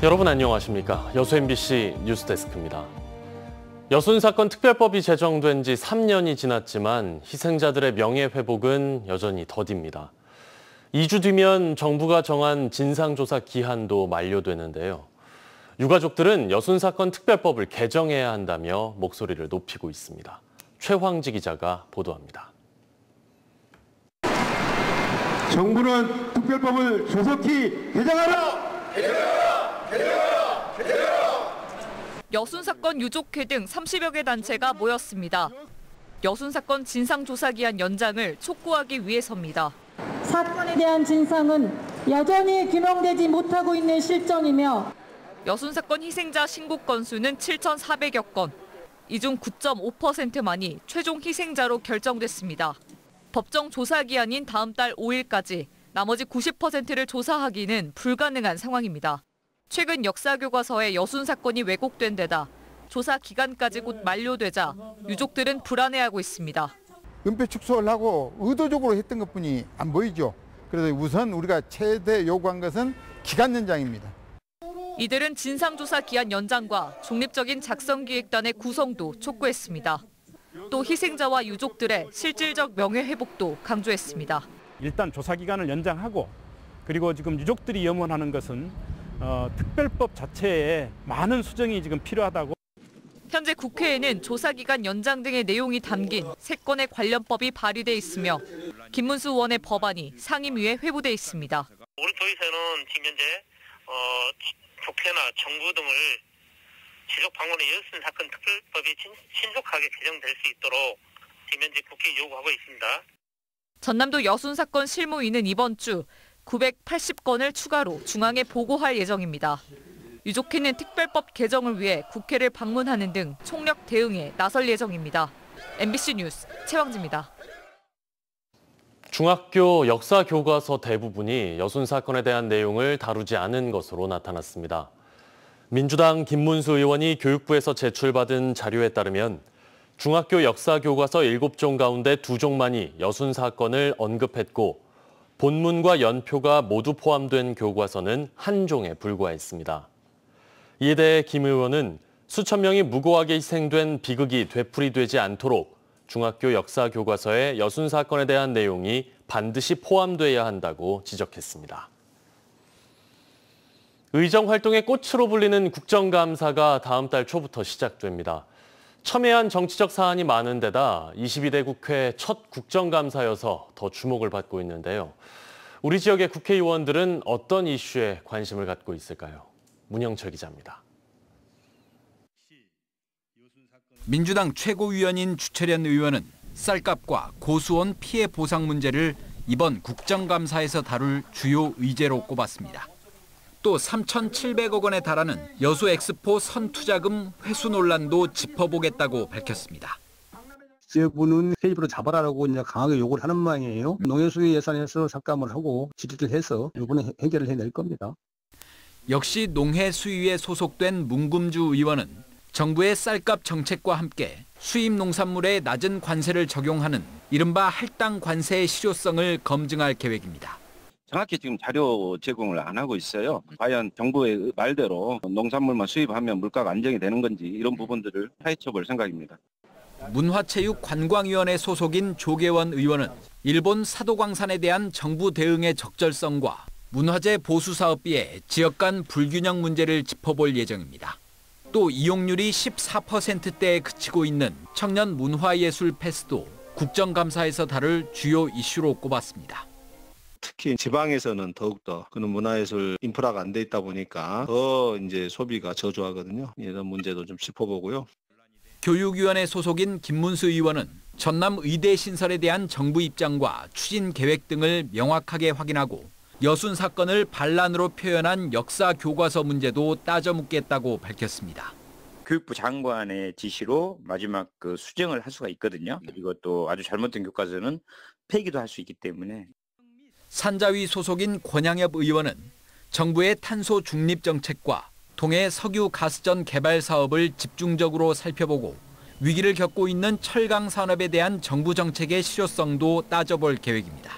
여러분 안녕하십니까? 여수 MBC 뉴스데스크입니다. 여순 사건 특별법이 제정된 지 3년이 지났지만 희생자들의 명예회복은 여전히 더딥니다. 2주 뒤면 정부가 정한 진상조사 기한도 만료되는데요. 유가족들은 여순 사건 특별법을 개정해야 한다며 목소리를 높이고 있습니다. 최황지 기자가 보도합니다. 정부는 특별법을 조속히 개정하라! 개정하라! 개정하라! 개정하라! 여순 사건 유족회 등 30여 개 단체가 모였습니다. 여순 사건 진상조사기한 연장을 촉구하기 위해서입니다. 사건에 대한 진상은 여전히 규명되지 못하고 있는 실정이며 여순 사건 희생자 신고 건수는 7,400여 건. 이 중 9.5%만이 최종 희생자로 결정됐습니다. 법정 조사 기한인 다음 달 5일까지 나머지 90%를 조사하기는 불가능한 상황입니다. 최근 역사교과서에 여순 사건이 왜곡된 데다 조사 기간까지 곧 만료되자 유족들은 불안해하고 있습니다. 은폐 축소를 하고 의도적으로 했던 것뿐이 안 보이죠. 그래서 우선 우리가 최대 요구한 것은 기간 연장입니다. 이들은 진상조사 기한 연장과 중립적인 작성기획단의 구성도 촉구했습니다. 또 희생자와 유족들의 실질적 명예회복도 강조했습니다. 일단 조사 기간을 연장하고 그리고 지금 유족들이 염원하는 것은 특별법 자체에 많은 수정이 지금 필요하다고. 현재 국회에는 조사기간 연장 등의 내용이 담긴 3건의 관련법이 발의돼 있으며 김문수 의원의 법안이 상임위에 회부돼 있습니다. 우리 도에서는 지금 현재 국회나 정부 등을 지속 방문의 여순 사건 특별법이 신속하게 개정될 수 있도록 지금 현재 국회에 요구하고 있습니다. 전남도 여순 사건 실무위는 이번 주 980건을 추가로 중앙에 보고할 예정입니다. 유족회는 특별법 개정을 위해 국회를 방문하는 등 총력 대응에 나설 예정입니다. MBC 뉴스 최황지입니다. 중학교 역사 교과서 대부분이 여순 사건에 대한 내용을 다루지 않은 것으로 나타났습니다. 민주당 김문수 의원이 교육부에서 제출받은 자료에 따르면 중학교 역사 교과서 7종 가운데 2종만이 여순 사건을 언급했고 본문과 연표가 모두 포함된 교과서는 1종에 불과했습니다. 이에 대해 김 의원은 수천 명이 무고하게 희생된 비극이 되풀이되지 않도록 중학교 역사 교과서에 여순 사건에 대한 내용이 반드시 포함돼야 한다고 지적했습니다. 의정 활동의 꽃으로 불리는 국정감사가 다음 달 초부터 시작됩니다. 첨예한 정치적 사안이 많은 데다 22대 국회 첫 국정감사여서 더 주목을 받고 있는데요. 우리 지역의 국회의원들은 어떤 이슈에 관심을 갖고 있을까요? 문영철 기자입니다. 민주당 최고위원인 주철현 의원은 쌀값과 고수원 피해 보상 문제를 이번 국정감사에서 다룰 주요 의제로 꼽았습니다. 또 3,700억 원에 달하는 여수 엑스포 선투자금 회수 논란도 짚어보겠다고 밝혔습니다. 지역부는 세입으로 잡아라라고 이제 강하게 요구를 하는 모양이에요. 농해수위 예산에서 삭감을 하고 지지를 해서 이번에 해결을 해낼 겁니다. 역시 농해수위에 소속된 문금주 의원은 정부의 쌀값 정책과 함께 수입 농산물에 낮은 관세를 적용하는 이른바 할당 관세의 실효성을 검증할 계획입니다. 정확히 지금 자료 제공을 안 하고 있어요. 과연 정부의 말대로 농산물만 수입하면 물가가 안정이 되는 건지 이런 부분들을 파헤쳐볼 생각입니다. 문화체육관광위원회 소속인 조계원 의원은 일본 사도광산에 대한 정부 대응의 적절성과 문화재 보수 사업비의 지역 간 불균형 문제를 짚어볼 예정입니다. 또 이용률이 14%대에 그치고 있는 청년 문화예술 패스도 국정감사에서 다룰 주요 이슈로 꼽았습니다. 특히 지방에서는 더욱더 그런 문화예술 인프라가 안 돼 있다 보니까 더 이제 소비가 저조하거든요. 이런 문제도 좀 짚어보고요. 교육위원회 소속인 김문수 의원은 전남 의대 신설에 대한 정부 입장과 추진 계획 등을 명확하게 확인하고 여순 사건을 반란으로 표현한 역사 교과서 문제도 따져 묻겠다고 밝혔습니다. 교육부 장관의 지시로 마지막 수정을 할 수가 있거든요. 이것도 아주 잘못된 교과서는 폐기도 할 수 있기 때문에. 산자위 소속인 권양엽 의원은 정부의 탄소 중립 정책과 동해 석유 가스전 개발 사업을 집중적으로 살펴보고 위기를 겪고 있는 철강 산업에 대한 정부 정책의 실효성도 따져볼 계획입니다.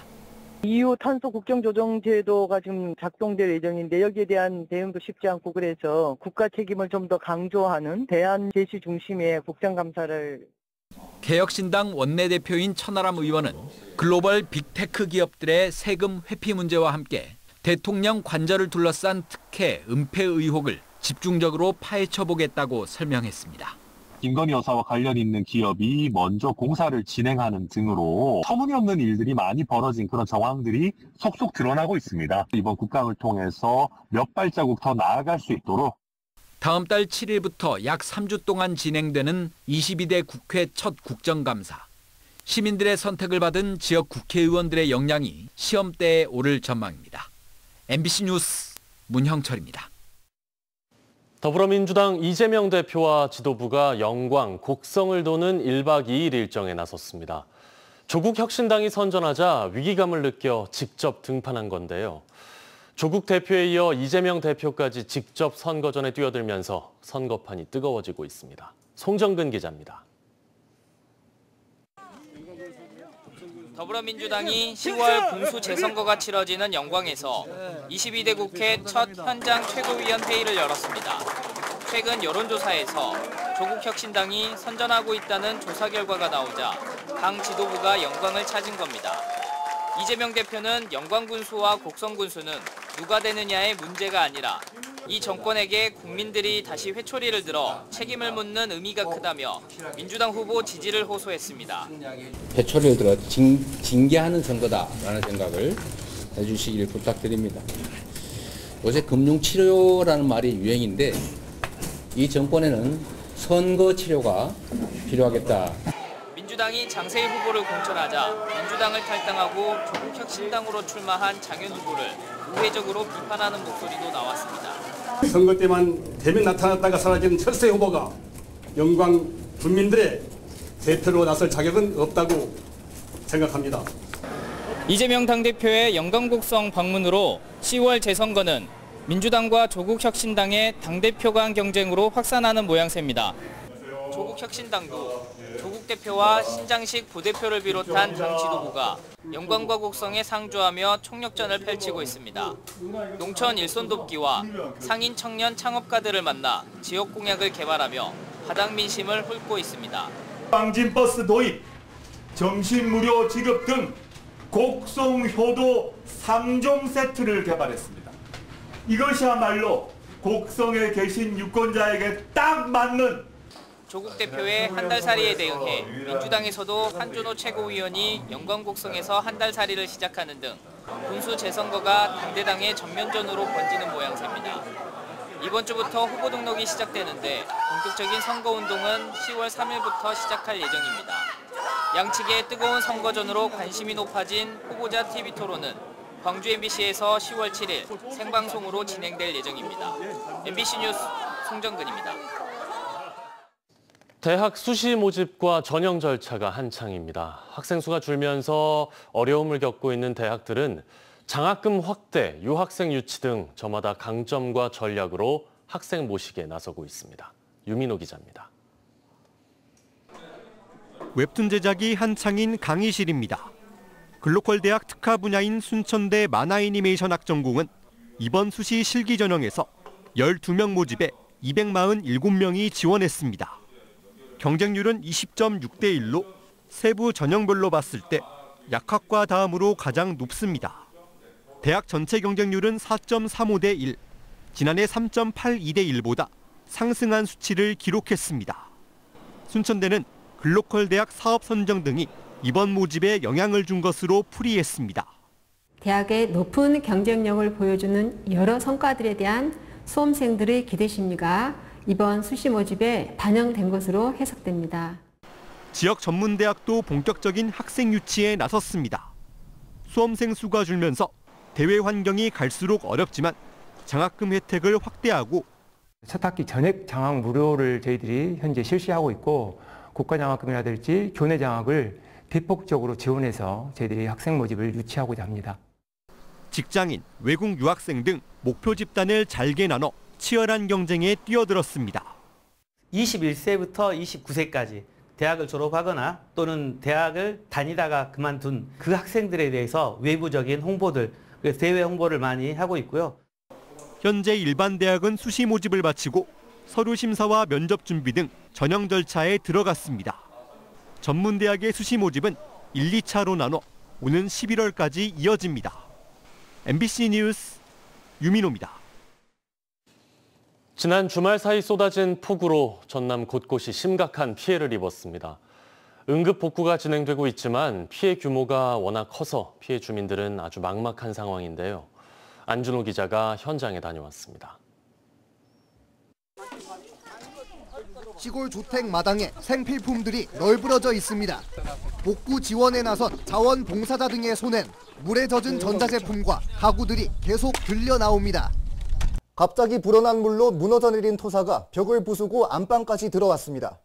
EU 탄소 국경 조정 제도가 지금 작동될 예정인데 여기에 대한 대응도 쉽지 않고 그래서 국가 책임을 좀 더 강조하는 대안 제시 중심의 국정감사를. 개혁신당 원내대표인 천하람 의원은 글로벌 빅테크 기업들의 세금 회피 문제와 함께 대통령 관저를 둘러싼 특혜, 은폐 의혹을 집중적으로 파헤쳐보겠다고 설명했습니다. 김건희 여사와 관련 있는 기업이 먼저 공사를 진행하는 등으로 터무니없는 일들이 많이 벌어진 그런 정황들이 속속 드러나고 있습니다. 이번 국감을 통해서 몇 발자국 더 나아갈 수 있도록 다음 달 7일부터 약 3주 동안 진행되는 22대 국회 첫 국정감사. 시민들의 선택을 받은 지역 국회의원들의 역량이 시험대에 오를 전망입니다. MBC 뉴스 문형철입니다. 더불어민주당 이재명 대표와 지도부가 영광, 곡성을 도는 1박 2일 일정에 나섰습니다. 조국 혁신당이 선전하자 위기감을 느껴 직접 등판한 건데요. 조국 대표에 이어 이재명 대표까지 직접 선거전에 뛰어들면서 선거판이 뜨거워지고 있습니다. 송정근 기자입니다. 더불어민주당이 10월 군수 재선거가 치러지는 영광에서 22대 국회 첫 현장 최고위원 회의를 열었습니다. 최근 여론조사에서 조국 혁신당이 선전하고 있다는 조사 결과가 나오자 당 지도부가 영광을 찾은 겁니다. 이재명 대표는 영광 군수와 곡성 군수는 누가 되느냐의 문제가 아니라 이 정권에게 국민들이 다시 회초리를 들어 책임을 묻는 의미가 크다며 민주당 후보 지지를 호소했습니다. 회초리를 들어 징계하는 선거다라는 생각을 해주시길 부탁드립니다. 요새 금융치료라는 말이 유행인데 이 정권에는 선거치료가 필요하겠다. 민주당이 장세일 후보를 공천하자 민주당을 탈당하고 조국 혁신당으로 출마한 장현 후보를 우회적으로 비판하는 목소리도 나왔습니다. 선거 때만 되면 나타났다가 사라지는 철새 후보가 영광 군민들의 대표로 나설 자격은 없다고 생각합니다. 이재명 당대표의 영광 곡성 방문으로 10월 재선거는 민주당과 조국 혁신당의 당대표 간 경쟁으로 확산하는 모양새입니다. 조국 혁신당도 조국 대표와 신장식 부대표를 비롯한 당 지도부가 영광과 곡성에 상주하며 총력전을 펼치고 있습니다. 농촌 일손 돕기와 상인 청년 창업가들을 만나 지역 공약을 개발하며 바닥 민심을 훑고 있습니다. 방진버스 도입, 점심 무료 지급 등 곡성 효도 3종 세트를 개발했습니다. 이것이야말로 곡성에 계신 유권자에게 딱 맞는 조국 대표의 한 달살이에 대응해 민주당에서도 한준호 최고위원이 영광곡성에서 한 달살이를 시작하는 등 군수 재선거가 당대당의 전면전으로 번지는 모양새입니다. 이번 주부터 후보 등록이 시작되는데 본격적인 선거운동은 10월 3일부터 시작할 예정입니다. 양측의 뜨거운 선거전으로 관심이 높아진 후보자 TV토론은 광주 MBC에서 10월 7일 생방송으로 진행될 예정입니다. MBC 뉴스 송정근입니다. 대학 수시 모집과 전형 절차가 한창입니다. 학생 수가 줄면서 어려움을 겪고 있는 대학들은 장학금 확대, 유학생 유치 등 저마다 강점과 전략으로 학생 모시기에 나서고 있습니다. 유민호 기자입니다. 웹툰 제작이 한창인 강의실입니다. 글로컬 대학 특화 분야인 순천대 만화애니메이션 학전공은 이번 수시 실기 전형에서 12명 모집에 247명이 지원했습니다. 경쟁률은 20.6대 1로 세부 전형별로 봤을 때 약학과 다음으로 가장 높습니다. 대학 전체 경쟁률은 4.35대 1, 지난해 3.82대 1보다 상승한 수치를 기록했습니다. 순천대는 글로컬 대학 사업 선정 등이 이번 모집에 영향을 준 것으로 풀이했습니다. 대학의 높은 경쟁력을 보여주는 여러 성과들에 대한 수험생들의 기대 심리가 이번 수시 모집에 반영된 것으로 해석됩니다. 지역 전문대학도 본격적인 학생 유치에 나섰습니다. 수험생 수가 줄면서 대외 환경이 갈수록 어렵지만 장학금 혜택을 확대하고 첫 학기 전액 장학 무료를 저희들이 현재 실시하고 있고 국가장학금이라든지 교내 장학을 대폭적으로 지원해서 저희들이 학생 모집을 유치하고자 합니다. 직장인, 외국 유학생 등 목표 집단을 잘게 나눠 치열한 경쟁에 뛰어들었습니다. 21세부터 29세까지 대학을 졸업하거나 또는 대학을 다니다가 그만둔 그 학생들에 대해서 외부적인 홍보들, 대외 홍보를 많이 하고 있고요. 현재 일반 대학은 수시 모집을 마치고 서류 심사와 면접 준비 등 전형 절차에 들어갔습니다. 전문 대학의 수시 모집은 1, 2차로 나눠 오는 11월까지 이어집니다. MBC 뉴스 유민호입니다. 지난 주말 사이 쏟아진 폭우로 전남 곳곳이 심각한 피해를 입었습니다. 응급 복구가 진행되고 있지만 피해 규모가 워낙 커서 피해 주민들은 아주 막막한 상황인데요. 안준호 기자가 현장에 다녀왔습니다. 시골 주택 마당에 생필품들이 널브러져 있습니다. 복구 지원에 나선 자원봉사자 등의 손엔 물에 젖은 전자제품과 가구들이 계속 들려 나옵니다. 갑자기 불어난 물로 무너져 내린 토사가 벽을 부수고 안방까지 들어왔습니다.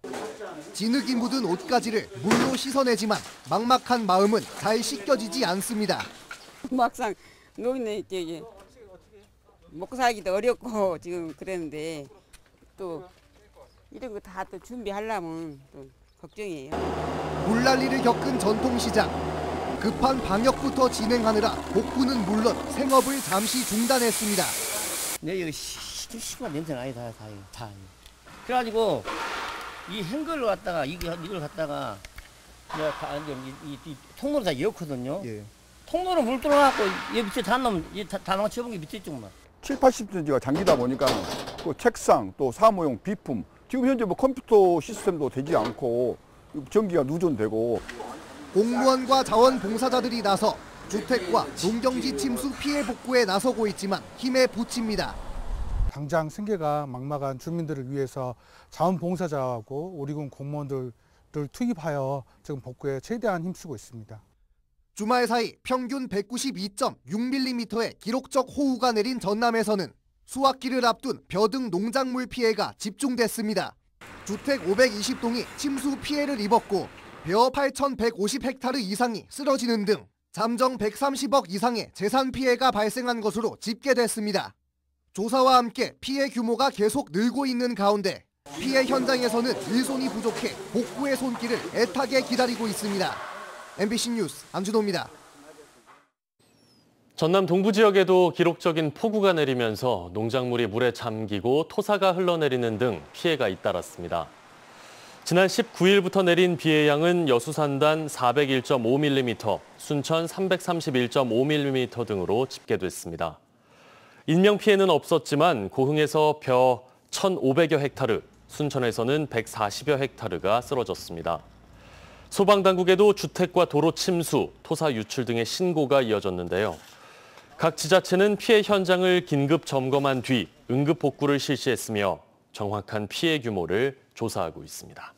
진흙이 묻은 옷가지를 물로 씻어내지만 막막한 마음은 잘 씻겨지지 않습니다. 막상 노인네 이제 먹고 살기도 어렵고 지금 그랬는데 또 이런 거 다 또 준비하려면 또 걱정이에요. 물난리를 겪은 전통시장. 급한 방역부터 진행하느라 복구는 물론 생업을 잠시 중단했습니다. 네, 여기 시간 냄새 나요, 다. 그래가지고 이 행거를 갖다가 이걸 갖다가 이 통로를 다 열었거든요. 예. 통로로 물 들어가고 이 밑에 다 망쳐본 게 밑에 있죠, 7, 80cm가 장기다 보니까 또 책상, 또 사무용 비품, 지금 현재 뭐 컴퓨터 시스템도 되지 않고 전기가 누전되고. 공무원과 자원봉사자들이 나서 주택과 농경지 침수 피해 복구에 나서고 있지만 힘에 부칩니다. 당장 생계가 막막한 주민들을 위해서 자원봉사자하고 우리군 공무원들을 투입하여 지금 복구에 최대한 힘쓰고 있습니다. 주말 사이 평균 192.6mm의 기록적 호우가 내린 전남에서는 수확기를 앞둔 벼 등 농작물 피해가 집중됐습니다. 주택 520동이 침수 피해를 입었고 벼 8,150헥타르 이상이 쓰러지는 등 잠정 130억 이상의 재산 피해가 발생한 것으로 집계됐습니다. 조사와 함께 피해 규모가 계속 늘고 있는 가운데 피해 현장에서는 일손이 부족해 복구의 손길을 애타게 기다리고 있습니다. MBC 뉴스 안준호입니다. 전남 동부 지역에도 기록적인 폭우가 내리면서 농작물이 물에 잠기고 토사가 흘러내리는 등 피해가 잇따랐습니다. 지난 19일부터 내린 비의 양은 여수산단 401.5mm, 순천 331.5mm 등으로 집계됐습니다. 인명 피해는 없었지만 고흥에서 벼 1,500여 헥타르, 순천에서는 140여 헥타르가 쓰러졌습니다. 소방당국에도 주택과 도로 침수, 토사 유출 등의 신고가 이어졌는데요. 각 지자체는 피해 현장을 긴급 점검한 뒤 응급 복구를 실시했으며 정확한 피해 규모를 조사하고 있습니다.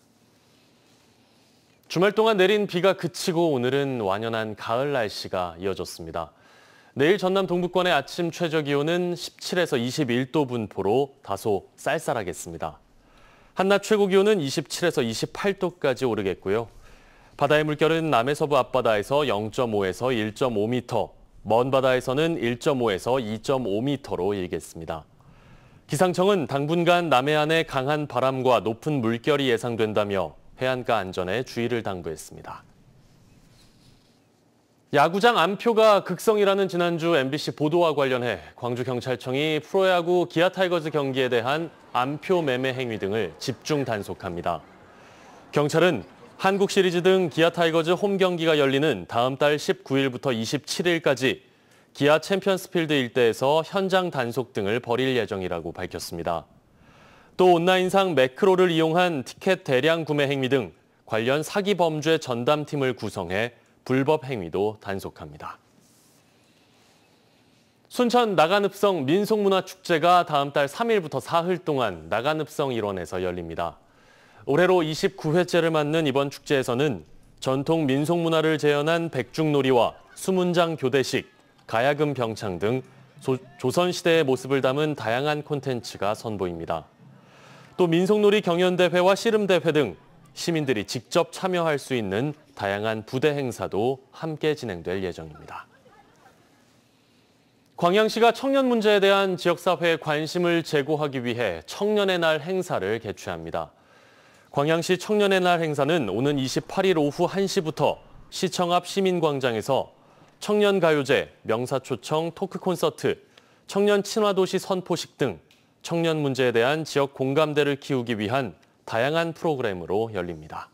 주말 동안 내린 비가 그치고 오늘은 완연한 가을 날씨가 이어졌습니다. 내일 전남 동부권의 아침 최저 기온은 17에서 21도 분포로 다소 쌀쌀하겠습니다. 한낮 최고 기온은 27에서 28도까지 오르겠고요. 바다의 물결은 남해서부 앞바다에서 0.5에서 1.5m, 먼 바다에서는 1.5에서 2.5m로 일겠습니다. 기상청은 당분간 남해안에 강한 바람과 높은 물결이 예상된다며 해안가 안전에 주의를 당부했습니다. 야구장 안표가 극성이라는 지난주 MBC 보도와 관련해 광주경찰청이 프로야구 기아 타이거즈 경기에 대한 안표 매매 행위 등을 집중 단속합니다. 경찰은 한국 시리즈 등 기아 타이거즈 홈 경기가 열리는 다음 달 19일부터 27일까지 기아 챔피언스필드 일대에서 현장 단속 등을 벌일 예정이라고 밝혔습니다. 또 온라인상 매크로를 이용한 티켓 대량 구매 행위 등 관련 사기 범죄 전담팀을 구성해 불법 행위도 단속합니다. 순천 나간읍성 민속문화축제가 다음 달 3일부터 사흘 동안 나간읍성 일원에서 열립니다. 올해로 29회째를 맞는 이번 축제에서는 전통 민속문화를 재현한 백중놀이와 수문장 교대식, 가야금 병창 등 조선시대의 모습을 담은 다양한 콘텐츠가 선보입니다. 또 민속놀이 경연대회와 씨름대회 등 시민들이 직접 참여할 수 있는 다양한 부대 행사도 함께 진행될 예정입니다. 광양시가 청년 문제에 대한 지역사회의 관심을 제고하기 위해 청년의 날 행사를 개최합니다. 광양시 청년의 날 행사는 오는 28일 오후 1시부터 시청 앞 시민광장에서 청년가요제, 명사초청 토크 콘서트, 청년 친화도시 선포식 등 청년 문제에 대한 지역 공감대를 키우기 위한 다양한 프로그램으로 열립니다.